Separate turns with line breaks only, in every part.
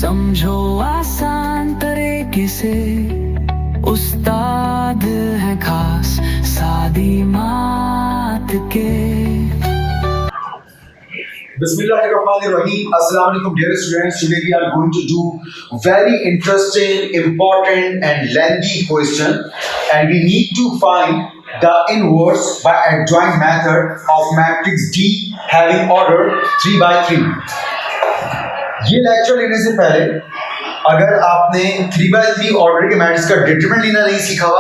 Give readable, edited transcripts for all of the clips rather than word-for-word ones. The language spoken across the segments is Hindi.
समझो आसान तरीके से, उस्ताद है खास सादी मात के।
Bismillahirrahmanirrahim. Assalamu alaikum dear students. Today we are going to do very interesting, important and lengthy question, and we need to find the inverse by adjoint method of matrix D having order 3 by 3. ये लेक्चर लेने से पहले अगर आपने 3 by 3 ऑर्डर के मैट्रिक्स का डिटरमिनेंट लेना नहीं सीखा हुआ,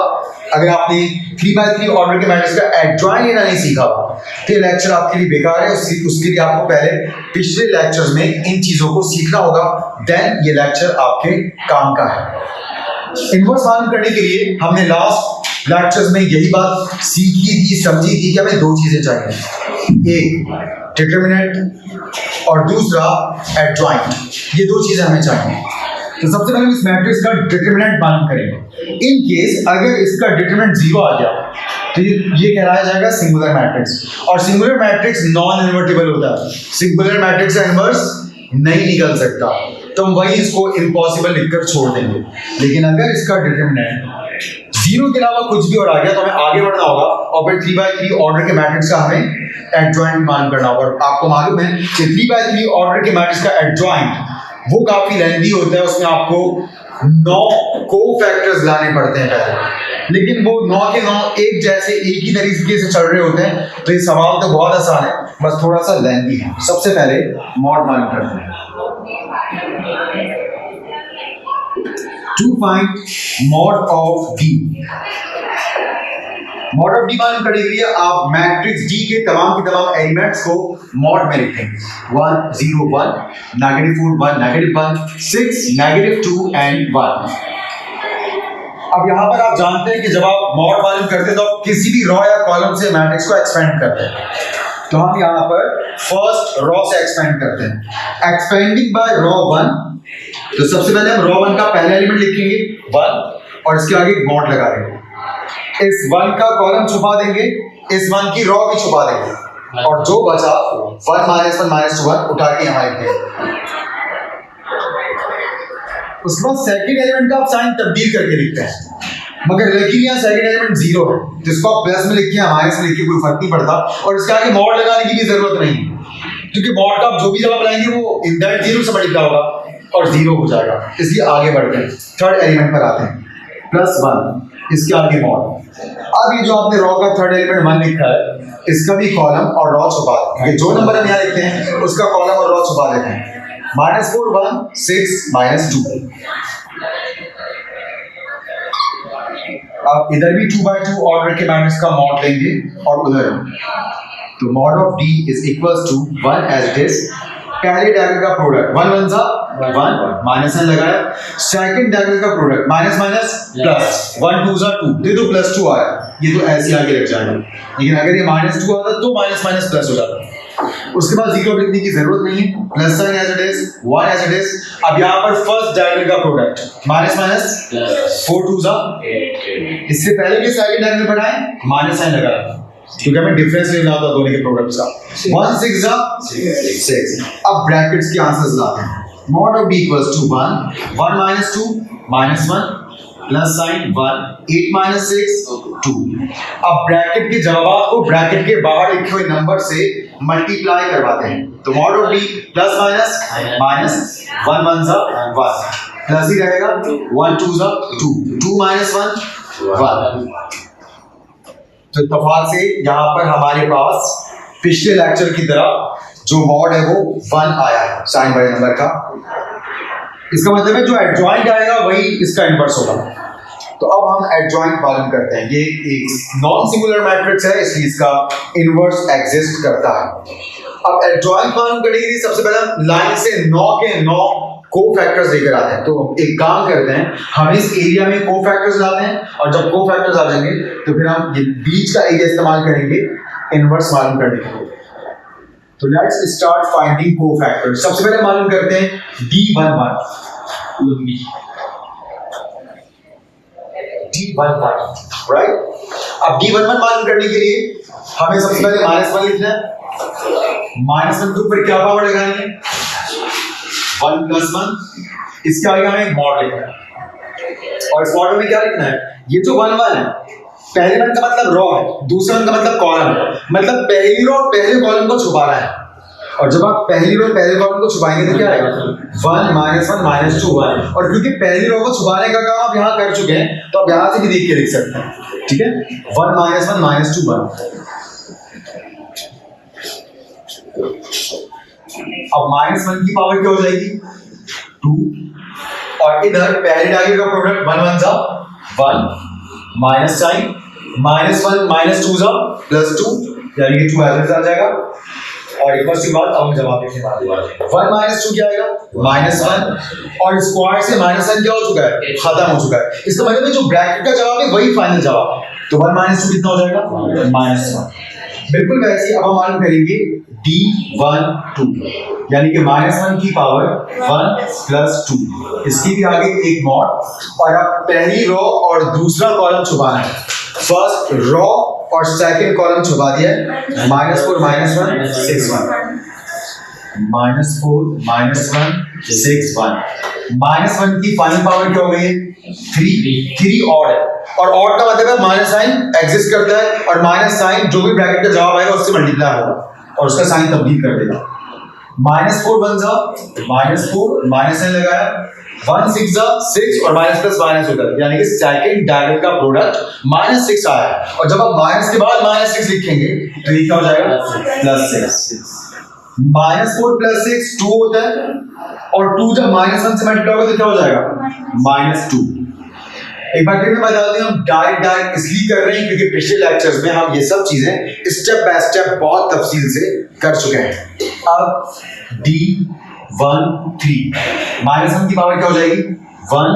अगर आपने 3 by 3 ऑर्डर के मैट्रिक्स का एडजॉइंट लेना नहीं सीखा हुआ, तो ये लेक्चर आपके लिए बेकार है। उसके लिए आपको पहले पिछले लेक्चर्स में इन चीजों को सीखना होगा, देन ये लेक्चर आपके काम का है। इनवर्स मालूम करने के लिए हमने लास्ट लेक्चर्स में यही बात सीखी थी, समझी थी कि हमें दो चीजें चाहिए, एक डिटरमिनेंट और दूसरा एडजॉइंट। ये दो चीजें हमें चाहिए। तो सबसे पहले इस मैट्रिक्स का डिटरमिनेंट मालूम करेंगे। इन केस अगर इसका डिटरमिनेंट 0 आ गया तो ये कहलाया जाएगा सिंगुलर मैट्रिक्स, और सिंगुलर मैट्रिक्स नॉन इन्वर्टिबल होता है। सिंगुलर मैट्रिक्स इनवर्स नहीं निकल सकता, तो हम वही इसको इम्पॉसिबल लिखकर छोड़ देंगे। लेकिन अगर इसका डिटरमिनेंट 0 के अलावा कुछ भी और आ गया तो हमें आगे बढ़ना होगा, और फिर 3 by 3 ऑर्डर के मैट्रिक्स का हमें एडजॉइंट मालूम करना होगा। और आपको मालूम है कि 3 by 3 ऑर्डर के मैट्रिक्स का एडजॉइंट वो काफी लेंथी होता है, उसमें आपको 9 कोफैक्टर्स लाने पड़ते हैं पहले, लेकिन वो 9 के 9 एक जैसे एक ही तरीके से चल रहे होते हैं। तो ये सवाल तो बहुत आसान है, बस थोड़ा सा लेंथी है। सबसे पहले मॉड मालूम करते हैं। To find mod of D, mod of D मालूम करने के लिए आप मैट्रिक्स डी के तमाम के तमाम एलिमेंट्स को मॉड में लिखेंगे। 1 0 1 -4 1 -1 6 -2 and 1। अब यहाँ पर आप जानते हैं कि जब आप मॉड मालूम करते हैं तो आप किसी भी रॉ या कॉलम से मैट्रिक्स को एक्सपेंड करते हैं। तो हम यहाँ पर फर्स्ट रॉ से एक्सपेंड करते हैं, एक्सपेंडिंग बाय रॉ 1। तो सबसे पहले हम रॉ 1 का पहला एलिमेंट लिखेंगे 1, और इसके आगे मॉड लगा देंगे। इस 1 का कॉलम छुपा देंगे, इस 1 की रॉ भी छुपा देंगे, और जो बचा 1 -1 -2 1 उठा के यहाँ लिख देंगे। उसके बाद सेकंड एलिमेंट का आप साइन तब्दील करके लिखते हैं, मगर लेकिन यहाँ सेकंड एलिमेंट 0 है, जिसको आप प्लस में लिखिए माइनस में लिखिए कोई फर्क नहीं पड़ता, और इसके आगे मॉड लगाने की भी जरूरत नहीं, क्योंकि मॉड का आप जो भी जवाब लाएंगे वो इन दैट 0 से मल्टीप्लाई होगा और 0 हो जाएगा। इसलिए आगे बढ़ते हैं, थर्ड एलिमेंट पर आते हैं, +1, इसके आगे मॉड। अब ये जो आपने रॉ का थर्ड एलिमेंट 1 लिखा है, इसका भी कॉलम और रॉ छुपा दें। ये जो नंबर हम यहाँ लिखते हैं उसका कॉलम और रॉ छुपा देते हैं। -4 1 6 -2। आप इधर भी 2 by 2 ऑर्डर के मैट्रिक्स का मॉड लेंगे, और उधर तो mod of D is equals to 1 as it is. पहले डायगोनल का प्रोडक्ट 1 1 सा 1 माइनस n लगाया, सेकंड डायगोनल का प्रोडक्ट माइनस माइनस प्लस 1 2 सा 2, ये तो +2 आया, ये तो ऐसे आगे रख जाएगा। लेकिन अगर ये -2 आता तो माइनस माइनस प्लस हो जाता। उसके बाद 0 लिखने की जरूरत नहीं है, plus sign as it is, 1 as it is. अब यहाँ पर फर्स्ट डायगोनल का प्रोडक्ट माइनस माइनस 4 2 सा 8। इससे पहले के सेकंड डायगोनल बनाए माइनस साइन लगाया, क्योंकि हमें डिफरेंस लेना होता दोनों के प्रोडक्ट्स का। 1 6 सा 6। अब ब्रैकेट्स के आंसर्स लाते हैं। Mod of d equals to 1 1 -2 -1 plus sign 1 8 6 2। अब ब्रैकेट के जवाब को ब्रैकेट के बाहर लिखे हुए नंबर से मल्टीप्लाई करवाते हैं। तो mod of d plus minus minus 1 1 सा 1 प्लस ही रहेगा 1 2 सा 2 2 -1 1। तो इत्तेफाक से यहाँ पर हमारे पास पिछले लेक्चर की तरह जो मॉड है वो 1 आया है साइन बड़े नंबर का। इसका मतलब है जो एडजॉइंट आएगा वही इसका इनवर्स होगा। तो अब हम एडजॉइंट मालूम करते हैं। ये एक नॉन सिंगुलर मैट्रिक्स है, इसलिए इसका इनवर्स एग्जिस्ट करता है। अब एडजॉइंट मालूम करने के लिए सबसे पहले हम लाइन से 9 के 9 कोफैक्टर्स लेकर आते हैं। तो एक काम करते हैं, हम इस एरिया में कोफैक्टर्स लाते हैं, और जब कोफैक्टर्स आ जाएंगे तो फिर हम ये बीच का एरिया इस्तेमाल करेंगे इनवर्स मालूम करने के लिए। तो लेट्स स्टार्ट फाइंडिंग कोफैक्टर्स। सबसे पहले मालूम करते हैं D11 राइट। अब D11 मालूम करने के लिए हमें सबसे पहले -1 लिखना है। -1 के ऊपर क्या पावर लगाएंगे 1 + 1 इसके आगे हमें एक मॉड लिखना है और इस मॉड में क्या लिखना है, ये जो 1 1 है, पहले वन का मतलब रो है, दूसरे वन का मतलब कॉलम है, मतलब पहली रो पहले कॉलम को छुपा रहा है। और जब आप पहली रो पहले कॉलम को छुपाएंगे तो क्या आएगा 1 -1 -2 1। और क्योंकि पहली रो को छुपाने का काम आप यहाँ कर चुके हैं तो आप यहाँ से भी देख के लिख सकते हैं, ठीक है। 1 -1 -2 1। अब -1 की पावर क्या हो जाएगी 2 और इधर पहले डायगोनल का प्रोडक्ट 1 1 जा 1 माइनस साइन -1 -2 जा +2 यानी कि 2 एलिमेंट्स आ जाएगा और इक्वल की बात अब हम जवाब लिखने वाले हैं। 1 -2 क्या आएगा -1 और स्क्वायर से -1 क्या हो चुका है खत्म हो चुका है। इसका मतलब है जो ब्रैकेट का जवाब है वही फाइनल जवाब है। तो 1 -2 कितना हो जाएगा -1। बिल्कुल वैसे ही अब हम मालूम करेंगे D1 2 यानी कि -1 की पावर 1 + 2। इसकी भी आगे एक मॉड और अब पहली रो और दूसरा कॉलम छुपाना है। फर्स्ट रो और सेकंड कॉलम छुपा दिया है। -4 -1 6 1 -4 -1 6 1। -1 की फाइनल पावर क्या हो गई है 3 ऑड है और ऑड का मतलब है माइनस साइन एग्जिस्ट करता है और माइनस साइन जो भी ब्रैकेट का जवाब आएगा उससे मल्टीप्लाई होगा और उसका साइन तब्दील कर देगा। -4 बन जा -4 माइनस साइन लगाया 1 6 जा 6 और माइनस प्लस माइनस होता है यानी कि सेकंड डायगोनल का प्रोडक्ट -6 आया और जब आप माइनस के बाद -6 लिखेंगे तो ये क्या हो जाएगा +6। -4 + 6 2 होता है और 2 जब -1 से मल्टीप्लाई होगा तो क्या हो जाएगा -2। एक बार फिर मैं बता दूं हम डायरेक्ट इसलिए कर रहे हैं क्योंकि पिछले लेक्चर्स में हम ये सब चीजें स्टेप बाय स्टेप बहुत तफसील से कर चुके हैं। अब D1 3 -1 की पावर क्या हो जाएगी 1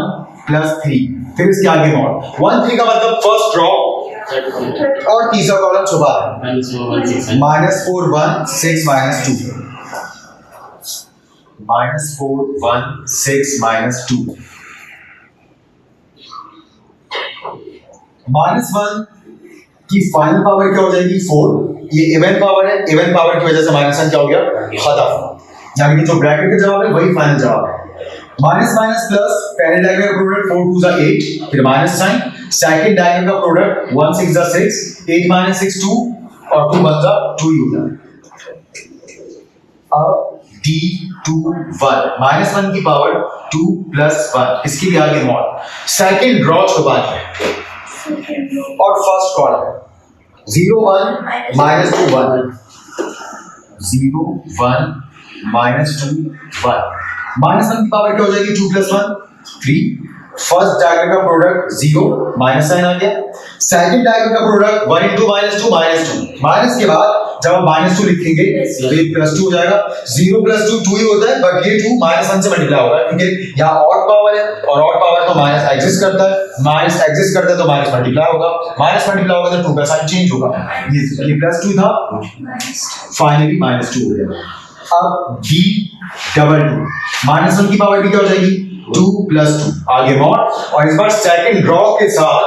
+ 3 फिर इसके आगे मॉड 1 3 का मतलब फर्स्ट रो और तीसरा कॉलम छुपा है -4 1 6 -2 -4 1 6 -2 -1 की फाइनल पावर क्या हो जाएगी 4। ये इवन पावर है, इवन पावर की वजह से -1 क्या हो गया खत्म यानी कि जो ब्रैकेट का जवाब है वही फाइनल जवाब है। माइनस माइनस प्लस पहले डायगोनल का प्रोडक्ट 4 2 जा 8 फिर माइनस साइन सेकंड डायगोनल का प्रोडक्ट 1 6 जा 6 8 - 6 2 और 2 बन जा 2 ही होता है। अब D2 1 -1 की पावर 2 + 1 इसकी भी आगे मॉड सेकंड ड्रॉ छुपानी है और फर्स्ट कॉलम 0 1 -2 1 0 1 -2 1 -1 की पावर क्या हो जाएगी 2 + 1 3 फर्स्ट डायगोनल का प्रोडक्ट 0 माइनस साइन आ गया सेकंड डायगोनल का प्रोडक्ट 1 * -2 -2 माइनस के बाद जब हम -2 लिखेंगे तो ये +2 हो जाएगा 0 + 2 2 ही होता है बट ये 2 -1 से मल्टीप्लाई होगा क्योंकि यहाँ ऑड पावर है और ऑड पावर तो माइनस एग्जिस्ट करता है तो माइनस मल्टीप्लाई होगा माइनस मल्टीप्लाई होगा तो 2 का साइन चेंज होगा ये +2 था फाइनली -2 हो गया। अब D2 -1 की पावर भी क्या हो जाएगी 2 + 2 आगे मॉड और इस बार सेकंड ड्रॉ के साथ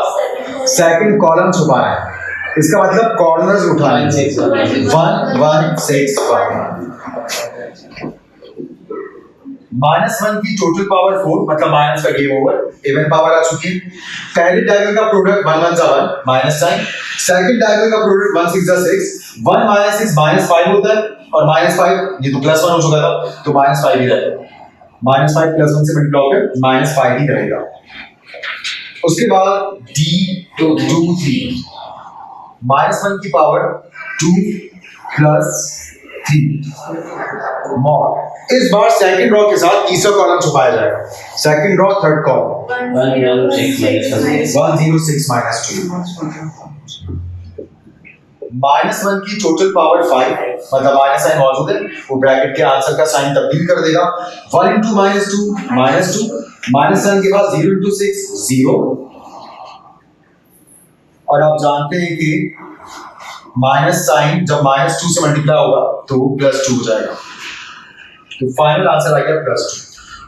सेकंड कॉलम छुपा रहा है इसका मतलब कॉर्नर्स उठाने 1 1 6 1 -1 की टोटल पावर 4 मतलब माइनस का गेम ओवर इवन पावर आ चुकी है। पहले डायगोनल का प्रोडक्ट 1 1 जा 1 माइनस साइन सेकंड डायगोनल का प्रोडक्ट 1 6 जा 6 1 - 6 -5 होता है और -5 ये तो +1 हो चुका था तो -5 ही रहेगा -5 + 1 से मल्टीप्लाई होकर -5 ही रहेगा। उसके बाद D2 3 -1 की पावर 2 + 3 मॉड इस बार सेकंड रो के साथ तीसरा कॉलम छुपाया जाएगा सेकंड रो थर्ड कॉलम 106 -2 -1 की टोटल पावर 5 मतलब माइनस साइन मौजूद है वो ब्रैकेट के आंसर का साइन तब्दील कर देगा 1 * -2 -2 माइनस साइन के बाद 0 * 6 0 और आप जानते हैं कि माइनस साइन जब -2 से मल्टीप्लाई होगा तो वो +2 हो जाएगा तो फाइनल आंसर आ गया +2।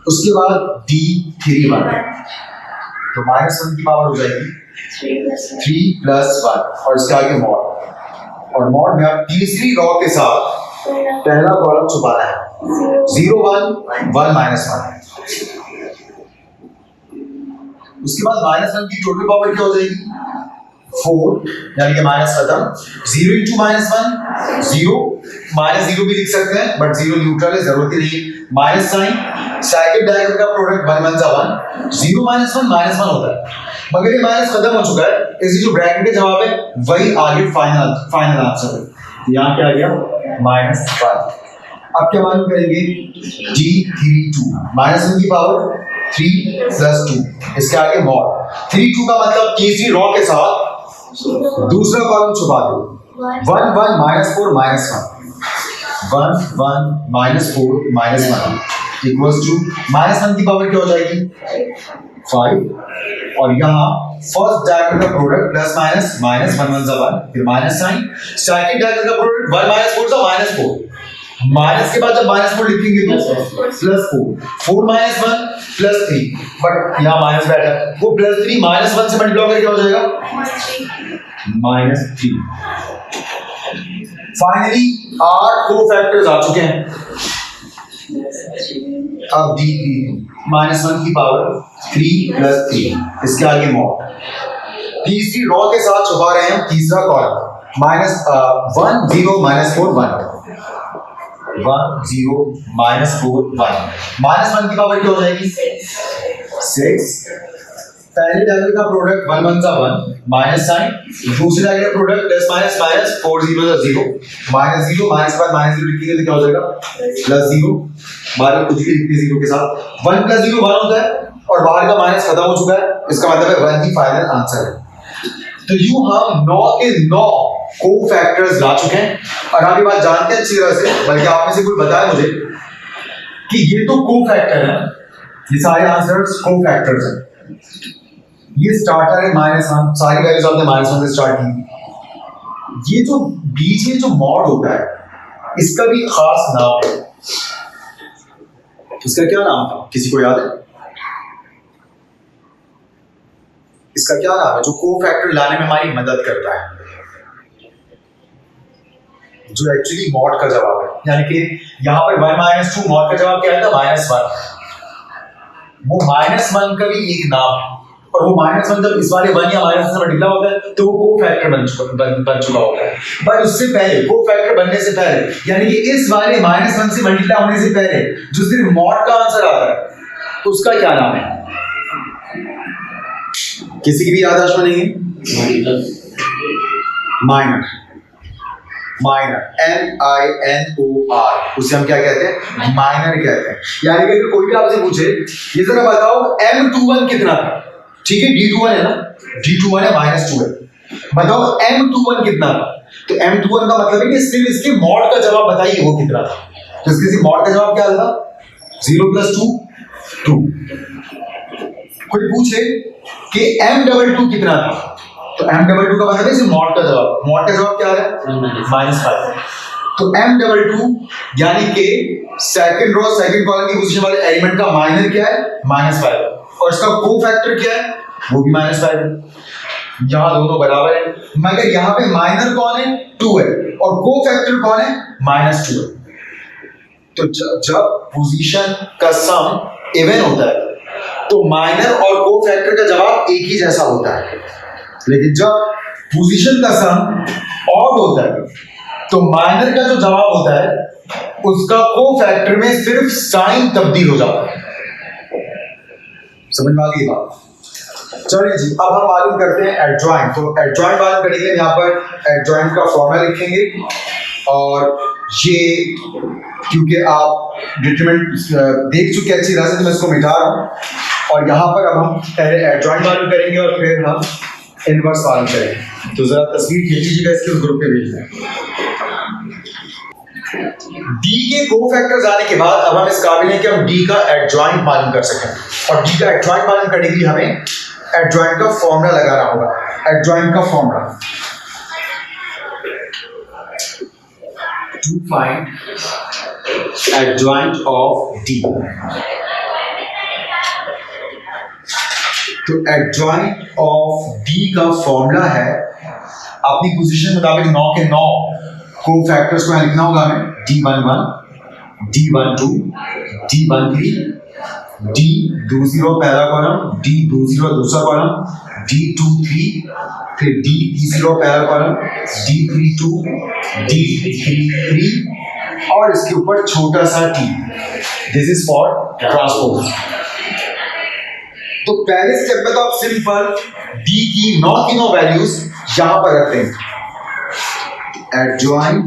उसके बाद D3 1 तो -1 की पावर हो जाएगी 3 + 1 और इसके आगे मॉड और मॉड में आप तीसरी रो के साथ पहला कॉलम छुपाना है 0 1 1 -1 उसके बाद -1 की टोटल पावर क्या हो जाएगी 4, यानी कि माइनस खत्म। 0 इंटू -1 0, -0 भी लिख सकते हैं बट 0 न्यूट्रल है, जरूरत ही नहीं। माइनस साइन, सेकंड डायगोनल का प्रोडक्ट 1 1 1, 0 -1 होता है, मगर ये माइनस खत्म हो चुका है, इसलिए जो ब्रैकेट का जवाब है वही आगे फाइनल आंसर है। यहाँ क्या आ गया -1। अब क्या मालूम करेंगे d32 -1 की पावर 3 + 2, इसके आगे मॉड 32 का मतलब तीसरी रॉ के साथ दूसरा कॉलम छुपा दो। 1 1 -4 -1, 1 1 -4 -1 इक्वल्स टू -1 की पावर क्या हो जाएगी 5, और यहाँ फर्स्ट डायगोनल का प्रोडक्ट प्लस माइनस -1 1 1, फिर माइनस साइन, सेकंड डायगोनल का प्रोडक्ट 1 -4 -4, माइनस के बाद जब -4 लिखेंगे तो +4, 4 -1 +3, बट यहाँ माइनस बैठा है, वो +3 -1 से मल्टीप्लाई करके क्या हो जाएगा -3। फाइनली 8 कोफैक्टर्स आ चुके हैं। अब d3 -1 की पावर 3 + 3, इसके आगे मॉड, तीसरी रॉ के साथ छुपा रहे हैं तीसरा कॉलम, -1 0 -4 1, 1 0 -4 1, -1 की पावर क्या हो जाएगी 6, पहले डायगोनल का प्रोडक्ट 1 1 1 माइनस साइन, दूसरे डायगोनल का product plus minus minus 4 0 0, -0 minus बाद -0 लिखेंगे तो क्या हो जाएगा +0, बाहर कुछ भी लिखते 0 के साथ, 1 + 0 1 होता है और बाहर का माइनस खत्म हो चुका है, इसका मतलब है 1 ही फाइनल आंसर है। तो यूं हम 9 के 9 कोफैक्टर्स ला चुके हैं, और आप ये बात जानते हैं अच्छी तरह से, बल्कि आप में से कोई बताया मुझे कि ये तो कोफैक्टर है, ये सारे आंसर्स कोफैक्टर्स हैं। ये स्टार्टर है -1, सारी वैल्यूज आपने -1 से स्टार्ट की। ये जो बीच में जो मॉड होता है इसका भी खास नाम है, इसका क्या नाम था किसी को याद है? इसका क्या नाम है जो कोफैक्टर लाने में हमारी मदद करता है, जो एक्चुअली मॉड का जवाब है, यानी कि यहाँ पर 1 - 2 मॉड का जवाब क्या है था -1, वो -1 का भी एक नाम है, और वो -1 जब इस वाले 1 या -1 से मल्टीप्लाई होता है तो वो कोफैक्टर बन चुका होता है। पर उससे पहले कोफैक्टर बनने से पहले, यानी कि इस वाले -1 से मल्टीप्लाई होने से पहले जो सिर्फ मॉड का आंसर आता है उसका क्या नाम है? किसी की भी याददाश्त में नहीं है? माइनर, MINOR, उसे हम क्या कहते हैं माइनर कहते हैं। यानी कि अगर कोई भी आपसे पूछे ये जरा बताओ M21 कितना था, ठीक है D21 है ना, D21 है -2 है, बताओ M21 कितना था, तो M21 का मतलब है कि सिर्फ इसके मॉड का जवाब बताइए वो कितना था, तो इसके सिर्फ मॉड का जवाब क्या था 0 + 2 2। कोई पूछे कि M22 कितना था, तो M22 का मतलब है सिर्फ मॉड का जवाब, मॉड का जवाब क्या है -5, तो M22 यानी कि सेकंड रो सेकंड कॉलम की पोजीशन वाले एलिमेंट का माइनर क्या है -5, और इसका कोफैक्टर क्या है वो भी -5 है। यहाँ दोनों बराबर है, मगर यहाँ पे माइनर कौन है 2 है, और कोफैक्टर कौन है -2 है। तो जब पोजीशन का सम इवन होता है तो माइनर और कोफैक्टर का जवाब एक ही जैसा होता है, लेकिन जब पोजीशन का सम ऑड होता है तो माइनर का जो जवाब होता है उसका कोफैक्टर में सिर्फ साइन तब्दील हो जाता है। समझ में आ गई बात? चलिए जी, अब हम मालूम करते हैं एडजॉइंट। तो एडजॉइंट मालूम करने के लिए यहाँ पर एडजॉइंट का फॉर्मूला लिखेंगे, और ये क्योंकि आप डिटरमिनेंट देख चुके अच्छी तरह से तो मैं इसको मिटा रहा हूँ, और यहाँ पर अब हम पहले एडजॉइंट मालूम करेंगे और फिर हम इनवर्स मालूम करेंगे। तो जरा तस्वीर खींच लीजिएगा, इसके ग्रुप पे भेज दें। डी के कोफैक्टर्स आने के बाद अब हम इस काबिल हैं कि हम डी का एडजॉइंट मालूम कर सकें, और डी का एडजॉइंट मालूम करने के लिए हमें एडजॉइंट का फॉर्मूला लगाना होगा। एडजॉइंट का formula to find adjoint of D, तो एडजॉइंट ऑफ डी का फॉर्मूला है, अपनी पोजीशन मुताबिक 9 के 9 कोफैक्टर्स को यहाँ लिखना होगा हमें, D11, D12, D13, D 2 0 पहला कॉलम, D 2 0 दूसरा कॉलम, D 2 3, फिर D 3 0 पहला कॉलम, D 3 2, D 3 3 और इसके ऊपर छोटा सा t। This is for transpose. तो पहले स्टेप में तो आप सिंपल D की तीनों वैल्यूज यहां पर रखते हैं। Adjoint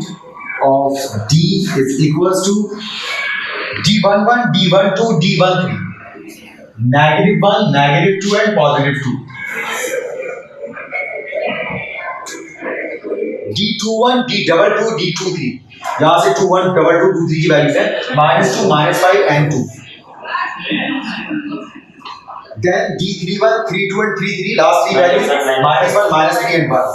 of D is equals to D11, D12, D13, -1, -2 and +2। D21, D22, D23, यहां से 2 1 2 2 2 3 की वैल्यूज है, -2, -5 and 2। Then D31, 32 and 33, last three values -1, -3 and 1।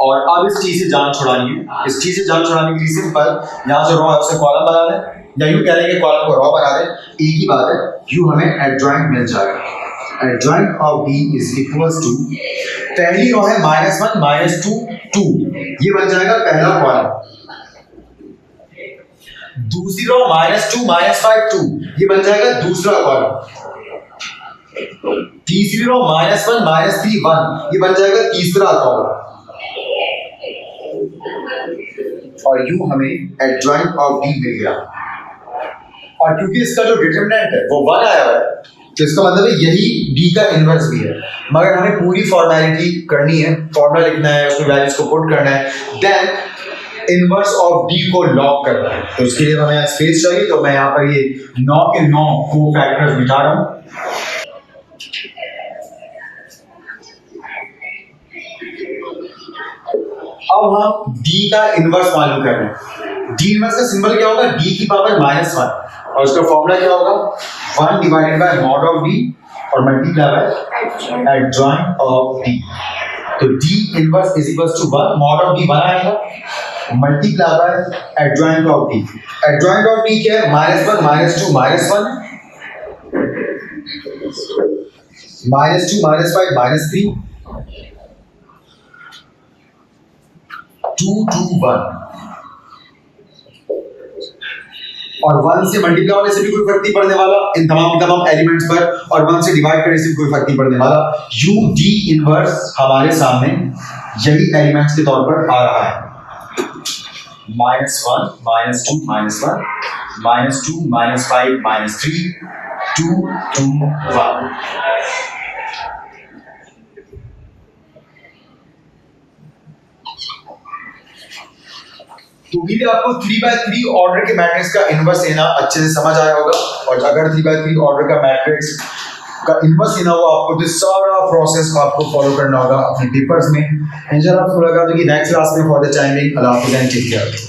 और अब इस चीज से जान छुड़ानी है। इस चीज से जान छुड़ाने के लिए सिंपल यहाँ जो रो है उसे कॉलम बना दें, या यूं कह लेंगे कॉलम को रो बना दें। एक ही बात है, यूं हमें एडजॉइंट मिल जाएगा। Adjoint of D is equals to, पहली रो है -1, -2, 2, ये बन जाएगा पहला कॉलम। दूसरी रो -2, -5, 2, ये बन जाएगा दूसरा कॉलम। तीसरी रो -1, -3, 1, ये बन जाएगा तीसरा कॉलम। और यूं हमें एडजॉइंट ऑफ D मिल गया। और क्योंकि इसका जो डिटरमिनेंट है वो 1 आया है, तो इसका मतलब है यही D का इनवर्स भी है। मगर हमें पूरी फॉर्मेलिटी करनी है, फॉर्मूला लिखना है, उसमें वैल्यूज को पुट करना है, देन इनवर्स ऑफ D को लॉग करना है। तो उसके लिए हमें स्पेस चाहिए, तो मैं यहाँ पर ये 9 के 9 को फैक्टर्स मिटा रहा हूँ। अब हम D का इनवर्स मालूम कर रहे हैं। D इनवर्स का सिंबल क्या होगा? D की पावर -1, और उसका फॉर्मूला क्या होगा? 1 divided by mod of D और multiply by adjoint of D। तो D inverse is equals to 1, mod of D 1 आएगा, multiply by adjoint of D। Adjoint of D क्या है? -1, -2, -1, -2, -5, -3, 2, 2, 1। और 1 से मल्टीप्लाई होने से भी कोई फर्क नहीं पड़ने वाला इन तमाम एलिमेंट्स पर, और 1 से डिवाइड करने से भी कोई फर्क नहीं पड़ने वाला। D इनवर्स हमारे सामने यही एलिमेंट्स के तौर पर आ रहा है। -1, -2, -1, -2, -5, -3, 2, 2, 1। तो भी आपको 3x3 ऑर्डर के मैट्रिक्स का इनवर्स लेना अच्छे से समझ आया होगा। और अगर 3x3 ऑर्डर का मैट्रिक्स का इनवर्स लेना हो आपको, तो सारा प्रोसेस आपको फॉलो करना होगा अपने पेपर्स में। इंशाल्लाह आपको लगा तो कि नेक्स्ट क्लास में फॉर द टाइमिंग अल्लाह हाफिज़ एंड टेक केयर।